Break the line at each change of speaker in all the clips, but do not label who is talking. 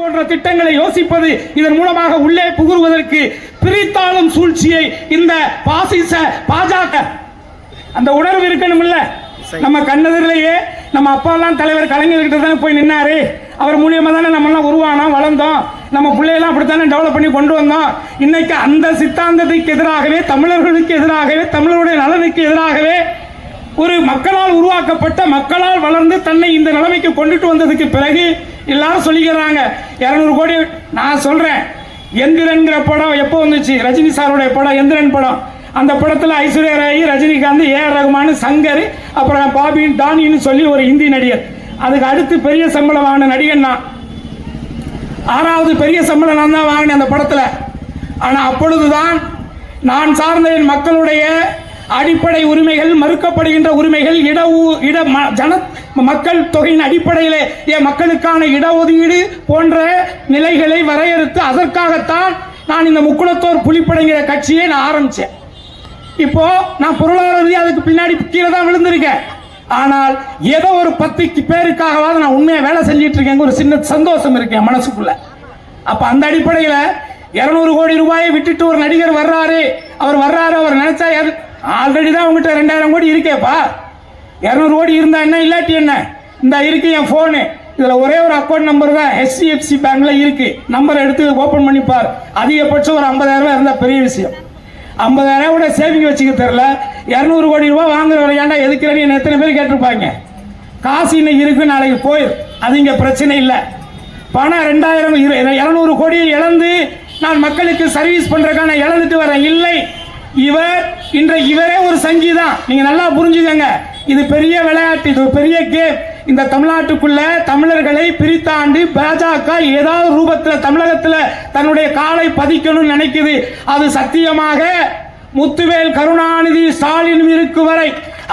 போன்ற திட்டங்களை யோசிப்பது, இதன் மூலமாக உள்ளே புகுவதற்கு பிரித்தாளும் சூழ்ச்சியை இந்த பாசிச பாஜக அந்த உணர்வு இருக்கணும்ல. நம்ம கண்ணதிலேயே நம்ம அப்பாலாம் தலைவர் கலைஞர்கிட்ட தானே போய் நின்னாரு. அவர் மூலியமா தானே நம்ம எல்லாம் உருவானோம், வளர்ந்தோம். நம்ம பிள்ளையெல்லாம் அப்படித்தானே டெவலப் பண்ணி கொண்டு வந்தோம். இன்னைக்கு அந்த சித்தாந்தத்துக்கு எதிராகவே, தமிழர்களுக்கு எதிராகவே, தமிழருடைய நலனுக்கு எதிராகவே ஒரு மக்களால் உருவாக்கப்பட்ட, மக்களால் வளர்ந்து தன்னை இந்த நிலைமைக்கு கொண்டுட்டு வந்ததுக்கு பிறகு எல்லாரும் சொல்லிக்கிறாங்க 200 கோடி. நான் சொல்றேன், எந்திரன்கிற படம் எப்போ வந்துச்சு? ரஜினி சாருடைய படம் எந்திரன் படம். அந்த படத்தில் ஐஸ்வர்யா ராய், ரஜினிகாந்த், ஏஆர் ரகுமான், சங்கர், அப்புறம் பாபி டானின்னு சொல்லி ஒரு ஹிந்தி நடிகர். அதுக்கு அடுத்து பெரிய சம்பளம் வாங்கின நடிகன் நான். 6வது பெரிய சம்பளம் நான் தான் வாங்கினேன் அந்த படத்தில். ஆனால் அப்பொழுதுதான் நான் சார்ந்த என் மக்களுடைய அடிப்படை உரிமைகள் மறுக்கப்படுகின்ற உரிமைகள், மக்கள் தொகையின் அடிப்படையில் என் மக்களுக்கான இடஒதுக்கீடு போன்ற நிலைகளை வரையறுத்து அதற்காகத்தான் நான் இந்த முக்குளத்தோர் புலிப்படைங்கிற கட்சியை நான் ஆரம்பிச்சேன். இப்போ நான் பொருளாதார ரீதியாக அதுக்கு பின்னாடி கீழே தான் விழுந்திருக்கேன். ஆனால் ஏதோ ஒரு 10 பேருக்காகவாது நான் உண்மையாக வேலை செஞ்சிட்டு இருக்கேன். ஒரு சின்ன சந்தோஷம் இருக்கேன் மனசுக்குள்ள. அப்ப அந்த அடிப்படையில் 200 கோடி ரூபாயை விட்டுட்டு ஒரு நடிகர் வர்றாரு, அவர் நினைச்சா ஆல்ரெடி தான் உங்ககிட்ட 2000 கோடி இருக்கேப்பா. 200 கோடி இருந்தா என்ன, இல்லாட்டி என்ன? இந்த இருக்கு என் போனு, இதுல ஒரே ஒரு அக்கௌண்ட் நம்பர் தான் HDFC பேங்க்ல இருக்கு. நம்பர் எடுத்து ஓபன் பண்ணிப்பார். அதிகபட்சம் ஒரு 50,000 ரூபாய் இருந்தா பெரிய விஷயம். 50,000 கூட சேவிங் வச்சுக்க தெரியல. 200 கோடி ரூபாய் வாங்குறவரை ஏன்டா எதுக்குறேன்னு எத்தனை பேர் கேட்டிருப்பாங்க. காசு இன்னைக்கு இருக்கு, நாளைக்கு போயிடும். அது இங்க பிரச்சனை இல்லை. பணம் 200 கோடியை இழந்து நான் மக்களுக்கு சர்வீஸ் பண்றதுக்கான இழந்துட்டு வரேன் இல்லை. இவரே ஒரு சங்கி தான். நீங்க நல்லா புரிஞ்சுக்கங்க. இது பெரிய விளையாட்டு, இது பெரிய கேம். இந்த தமிழ்நாட்டுக்குள்ள தமிழர்களை பிரித்தாண்டு பாஜக ஏதாவது ரூபத்தில் தமிழகத்தில் தன்னுடைய காலை பதிக்கணும்னு நினைக்குது. அது சத்தியமாக முத்துவேல் கருணாநிதி ஸ்டாலின் இருக்கும் வரை,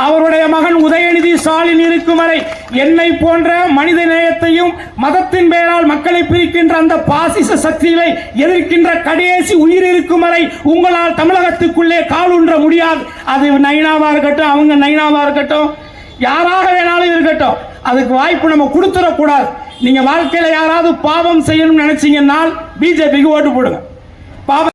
அவருடைய மகன் உதயநிதி ஸ்டாலின் இருக்கும் வரை, என்னை போன்ற மனித நேயத்தையும் மதத்தின் பெயரால் மக்களை பிரிக்கின்ற அந்த பாசிச சக்திகளை எதிர்க்கின்ற கடைசி உயிர் இருக்கும் வரை உங்களால் தமிழகத்துக்குள்ளே காலுன்ற முடியாது. அது நைனாவா இருக்கட்டும், அவங்க நைனாவா இருக்கட்டும், யாராக வேணாலும் இருக்கட்டும், அதுக்கு வாய்ப்பு நம்ம கொடுத்துடக்கூடாது. நீங்க வாழ்க்கையில யாராவது பாவம் செய்யணும்னு நினைச்சீங்கன்னா பிஜேபிக்கு ஓட்டு போடுங்க. பாவம்